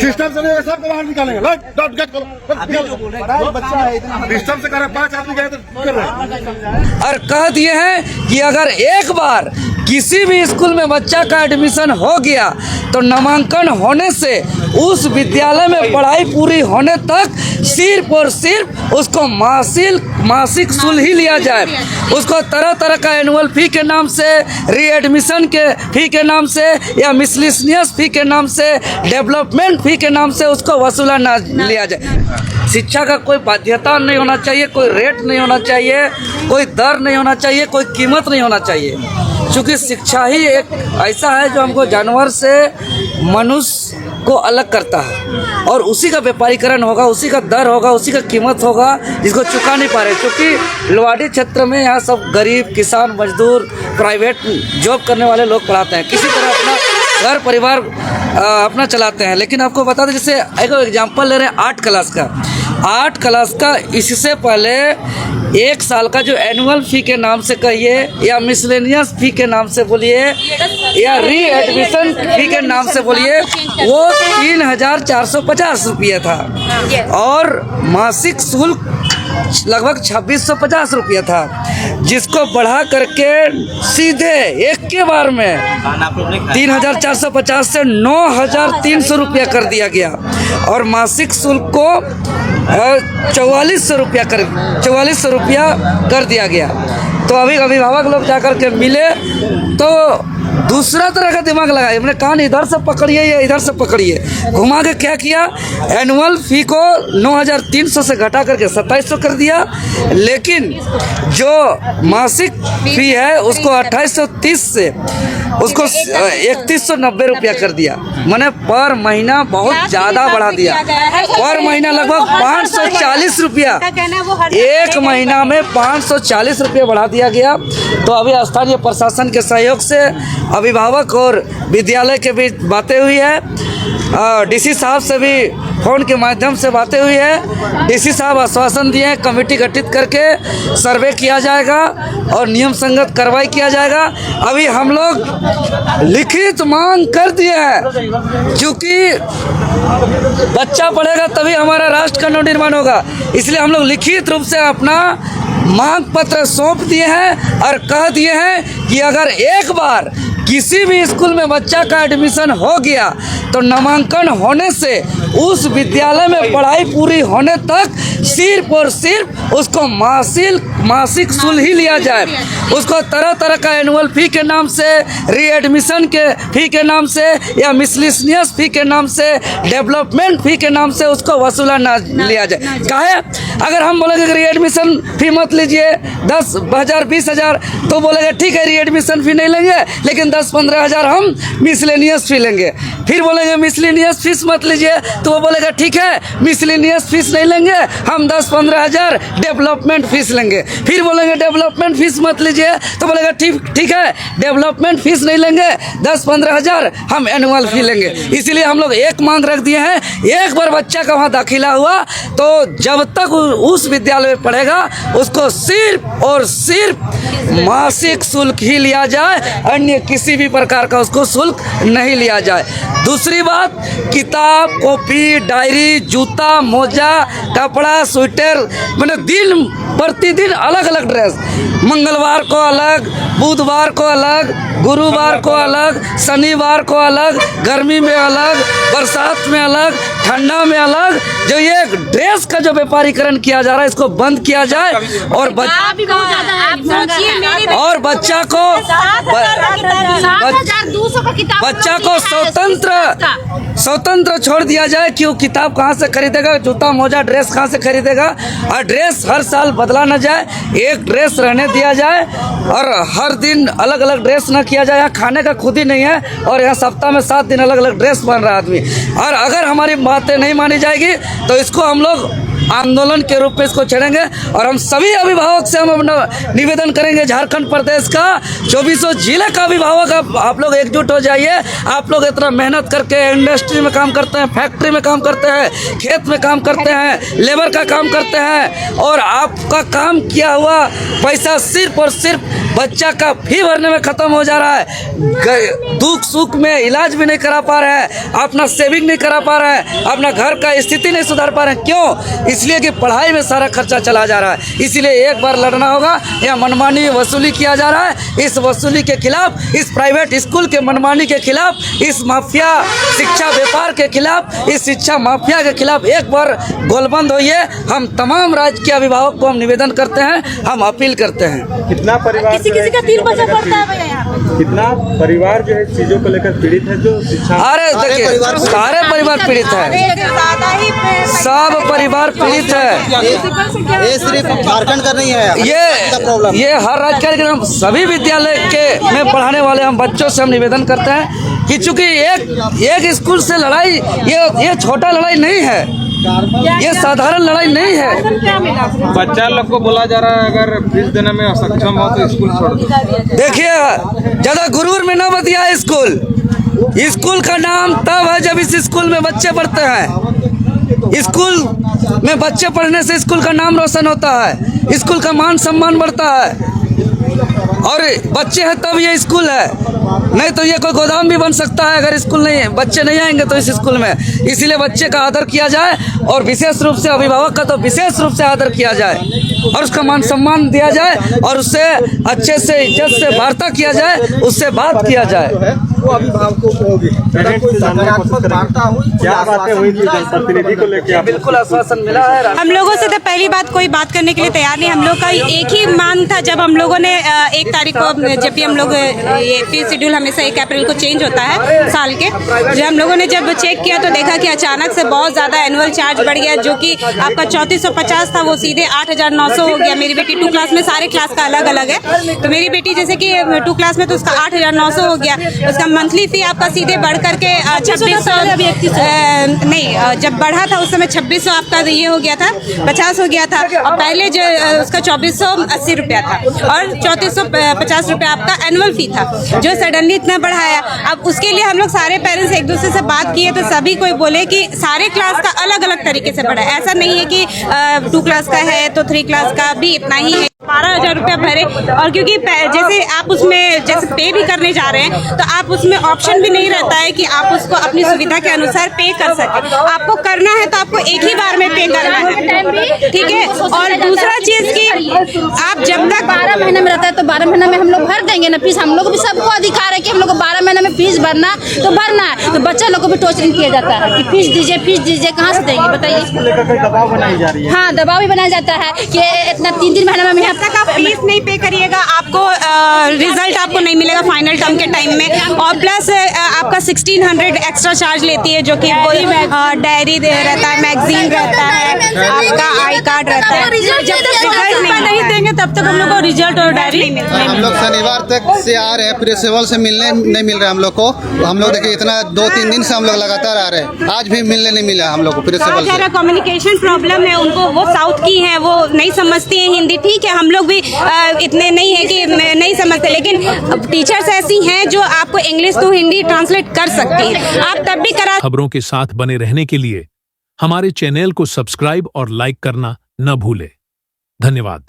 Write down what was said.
System से नहीं सबको बाहर निकालेंगे। सिस्टम से कर 5 आदमी गए तो कर रहे हैं। और कह दिए हैं कि अगर एक बार किसी भी स्कूल में बच्चा का एडमिशन हो गया तो नामांकन होने से उस विद्यालय में पढ़ाई पूरी होने तक सिर्फ और सिर्फ उसको मासिक शुल्क ही लिया जाए। उसको तरह तरह का एनुअल फी के नाम से, रीएडमिशन के फी के नाम से या मिसलिनियस फी के नाम से, डेवलपमेंट फी के नाम से उसको वसूला ना लिया जाए। शिक्षा का कोई बाध्यता नहीं होना चाहिए, कोई रेट नहीं होना चाहिए, कोई दर नहीं होना चाहिए, कोई कीमत नहीं होना चाहिए। क्योंकि शिक्षा ही एक ऐसा है जो हमको जानवर से मनुष्य को अलग करता है और उसी का व्यापारीकरण होगा, उसी का दर होगा, उसी का कीमत होगा जिसको चुका नहीं पा रहे। क्योंकि लोहाड़ी क्षेत्र में यहाँ सब गरीब, किसान, मजदूर, प्राइवेट जॉब करने वाले लोग पढ़ाते हैं, किसी तरह अपना घर परिवार अपना चलाते हैं। लेकिन आपको बता दें, जैसे एक एग्जाम्पल ले रहे हैं 8 क्लास का। 8 क्लास का इससे पहले 1 साल का जो एनुअल फी के नाम से कहिए या मिसलेनियस फी के नाम से बोलिए या री एडमिशन फी के नाम से बोलिए, वो 3,450 रुपये था और मासिक शुल्क लगभग 2,650 रुपये था, जिसको बढ़ा करके सीधे एक के बार में 3,450 से 9,300 रुपया कर दिया गया और मासिक शुल्क को 4,400 रुपया कर दिया गया। तो अभी अभिभावक लोग जाकर के मिले तो दूसरा तरह का दिमाग लगाए, हमने कान इधर से पकड़िए या इधर से पकड़िए, घुमा के क्या किया, एनुअल फी को 9,300 से घटा करके 2,700 कर दिया, लेकिन जो मासिक फी है उसको 2,830 से उसको 3,190 रुपया कर दिया। मैंने पर महीना बहुत ज़्यादा बढ़ा दिया, पर महीना लगभग 540 रुपया, एक महीना में 540 रुपये बढ़ा दिया गया। तो अभी स्थानीय प्रशासन के सहयोग से अभिभावक और विद्यालय के बीच बातें हुई है, डीसी साहब से भी फ़ोन के माध्यम से बातें हुई है। डीसी साहब आश्वासन दिए हैं, कमेटी गठित करके सर्वे किया जाएगा और नियम संगत कार्रवाई किया जाएगा। अभी हम लोग लिखित मांग कर दिए हैं, क्योंकि बच्चा पढ़ेगा तभी हमारा राष्ट्र का नवनिर्माण होगा, इसलिए हम लोग लिखित रूप से अपना मांग पत्र सौंप दिए हैं और कह दिए हैं कि अगर एक बार किसी भी स्कूल में बच्चा का एडमिशन हो गया तो नामांकन होने से उस विद्यालय में पढ़ाई पूरी होने तक सिर्फ और सिर्फ उसको मासिक शुल्क ही लिया जाए। उसको तरह तरह का एनुअल फी के नाम से, रीएडमिशन के फी के नाम से या मिसलिनियस फी के नाम से, डेवलपमेंट फी के नाम से उसको वसूला ना लिया जाए। काहे? अगर हम बोलेंगे कि रीएडमिशन फी मत लीजिए 10,000 20,000, तो बोलेंगे ठीक है रीएडमिशन फी नहीं लेंगे, लेकिन 10-15 हज़ार हम मिसलेनियस फी लेंगे। फिर बोलेंगे मिसलेनियस फीस मत लीजिए, तो वो बोलेगा ठीक है मिसलेनियस फीस नहीं लेंगे, हम 10-15 हज़ार डेवलपमेंट फीस लेंगे। फिर बोलेंगे डेवलपमेंट फीस मत लीजिए, तो बोलेगा ठीक है डेवलपमेंट फीस नहीं लेंगे, 10-15 हज़ार हम एनुअल फी लेंगे। इसलिए हम लोग एक मांग रख दिए हैं, एक बार बच्चा का वहाँ दाखिला हुआ तो जब तक उस विद्यालय में पढ़ेगा उसको सिर्फ और सिर्फ मासिक शुल्क ही लिया जाए, अन्य किसी भी प्रकार का उसको शुल्क नहीं लिया जाए। दूसरी बात, किताब, कॉपी, डायरी, जूता, मोजा, कपड़ा, स्वेटर, मैंने दिन प्रतिदिन अलग अलग ड्रेस, मंगलवार को अलग, बुधवार को अलग, गुरुवार को अलग, शनिवार को अलग, गर्मी में अलग, बरसात में अलग, ठंडा में अलग। जो ये ड्रेस का जो व्यापारीकरण किया जा रहा है इसको बंद किया जाए और बच्चा को स्वतंत्र छोड़ दिया जाए कि वो किताब कहाँ से खरीदेगा, जूता मोजा ड्रेस कहाँ से खरीदेगा, और ड्रेस हर साल बदला ना जाए, एक ड्रेस रहने दिया जाए और हर दिन अलग अलग ड्रेस ना किया जाए। यहाँ खाने का खुद ही नहीं है और यहाँ सप्ताह में 7 दिन अलग अलग ड्रेस बन रहा है आदमी। और अगर हमारी बातें नहीं मानी जाएगी तो इसको हम लोग आंदोलन के रूप में इसको छेड़ेंगे। और हम सभी अभिभावक से हम अपना निवेदन करेंगे, झारखंड प्रदेश का 24 जिले का अभिभावक आप लोग एकजुट हो जाइए। आप लोग इतना मेहनत करके इंडस्ट्री में काम करते हैं, फैक्ट्री में काम करते हैं, खेत में काम करते हैं, लेबर का काम करते हैं, और आपका काम किया हुआ पैसा सिर्फ और सिर्फ बच्चा का फी भरने में ख़त्म हो जा रहा है। दुख सुख में इलाज भी नहीं करा पा रहे हैं, अपना सेविंग नहीं करा पा रहे हैं, अपना घर का स्थिति नहीं सुधार पा रहे हैं। क्यों? इसलिए कि पढ़ाई में सारा खर्चा चला जा रहा है। इसीलिए एक बार लड़ना होगा। यह मनमानी वसूली किया जा रहा है। इस वसूली के खिलाफ, इस प्राइवेट स्कूल के मनमानी के खिलाफ, इस माफिया शिक्षा व्यापार के खिलाफ, इस शिक्षा माफिया के खिलाफ एक बार गोलबंद होइए। हम तमाम राज्य के अभिभावक को हम निवेदन करते हैं, हम अपील करते हैं। कितना परिवार किसी का 3 बच्चा पढ़ता है भैया यहाँ पे। कितना परिवार जो है चीजों को लेकर पीड़ित है, जो शिक्षा अरे देखिए, सारे परिवार पीड़ित है, ज्यादा ही सब परिवार पीड़ित है। ये सिर्फ झारखंड का नहीं है, ये हर राज्य के हम सभी विद्यालय के में पढ़ाने वाले हम बच्चों से हम निवेदन करते हैं कि चूंकि एक स्कूल से लड़ाई ये छोटा लड़ाई नहीं है, ये साधारण लड़ाई नहीं है। बच्चा लोग को बोला जा रहा है अगर फीस देने में असक्षम हो तो स्कूल छोड़ दो। देखिए, ज्यादा गुरूर में न बतिया। स्कूल का नाम तब है जब इस स्कूल में बच्चे पढ़ते हैं। स्कूल में बच्चे पढ़ने से स्कूल का नाम रोशन होता है, स्कूल का मान सम्मान बढ़ता है, और बच्चे हैं तब ये स्कूल है। नहीं तो ये कोई गोदाम भी बन सकता है अगर स्कूल नहीं है, बच्चे नहीं आएंगे तो इस स्कूल में। इसीलिए बच्चे का आदर किया जाए, और विशेष रूप से अभिभावक का तो विशेष रूप से आदर किया जाए, और उसका मान सम्मान दिया जाए, और उससे अच्छे से इज्जत से वार्ता किया जाए, उससे बात किया जाए। वो अभिभावकों को होगी। क्या बातें हुई थी जनप्रतिनिधि को लेकर? बिल्कुल आश्वासन मिला है। हम लोगों से तो पहली बात कोई बात करने के लिए तैयार नहीं। हम लोग का एक ही मांग था, जब हम लोगों ने 1 तारीख को, जब भी हम लोग ये फीस शेड्यूल हमेशा 1 अप्रैल को चेंज होता है साल के, जब हम लोगों ने जब चेक किया तो देखा कि अचानक से बहुत ज़्यादा एनुअल चार्ज बढ़ गया, जो कि आपका 3450 था वो सीधे 8900 हो गया। मेरी बेटी 2 क्लास में, सारे क्लास का अलग अलग है, तो मेरी बेटी जैसे कि 2 क्लास में तो उसका 8900 हो गया। उसका मंथली फी आपका सीधे बढ़ करके 2600 नहीं, जब बढ़ा था उस समय 2600 आपका ये हो गया था, 50 हो गया था, और पहले जो उसका 2480 रुपया था, और 3450 रुपया आपका एनुअल फी था, जो सडनली इतना बढ़ाया। अब उसके लिए हम लोग सारे पेरेंट्स एक दूसरे से बात किए तो सभी कोई बोले कि सारे क्लास का अलग अलग तरीके से बढ़ा है। ऐसा नहीं है कि 2 क्लास का है तो 3 क्लास का भी इतना ही है। 12,000 रुपया भरे, और क्योंकि जैसे आप उसमें जैसे पे भी करने जा रहे हैं तो आप उसमें ऑप्शन भी नहीं रहता है कि आप उसको अपनी सुविधा के अनुसार पे कर सकें। आपको करना है तो आपको एक ही बार में पे करना है, ठीक है। और दूसरा चीज कि आप जब तक 12 महीने में रहता है तो 12 महीने में हम लोग भर देंगे ना फीस। हम लोग भी सबको अधिकार है कि हम लोग को 12 महीने में फीस भरना तो भरना है। तो बच्चा लोग को भी टॉर्चरिंग किया जाता है कि फीस दीजिए, कहाँ से देंगे बताइए। दबाव बनाई जा रही है। हाँ, दबाव भी बनाया जाता है कि इतना 3 महीने में जब तक आप फीस नहीं पे करिएगा आपको रिजल्ट आपको नहीं मिलेगा फाइनल टर्म के टाइम में। और प्लस आपका 1600 एक्स्ट्रा चार्ज लेती है, जो कि डायरी रहता है, मैगजीन रहता है, आपका आई कार्ड रहता है। जब तक रिजल्ट नहीं देंगे तब तक हम लोग को रिजल्ट और डायरी नहीं मिलता। हम लोग शनिवार तक से आ रहे हैं, प्रिंसिपल से मिलने नहीं मिल रहा हम लोग को। हम लोग देखिए इतना 2-3 दिन से हम लोग लगातार आ रहे हैं, आज भी मिलने नहीं मिला हम लोग को प्रिंसिपल से। कम्युनिकेशन प्रॉब्लम है उनको, वो साउथ की हैं, वो नहीं समझती हैं हिंदी। ठीक है, हम लोग भी इतने नहीं है कि नहीं समझते, लेकिन टीचर्स ऐसी हैं जो आपको इंग्लिश टू हिंदी ट्रांसलेट कर सकती हैं। आप तब भी करा। खबरों के साथ बने रहने के लिए हमारे चैनल को सब्सक्राइब और लाइक करना न भूलें। धन्यवाद।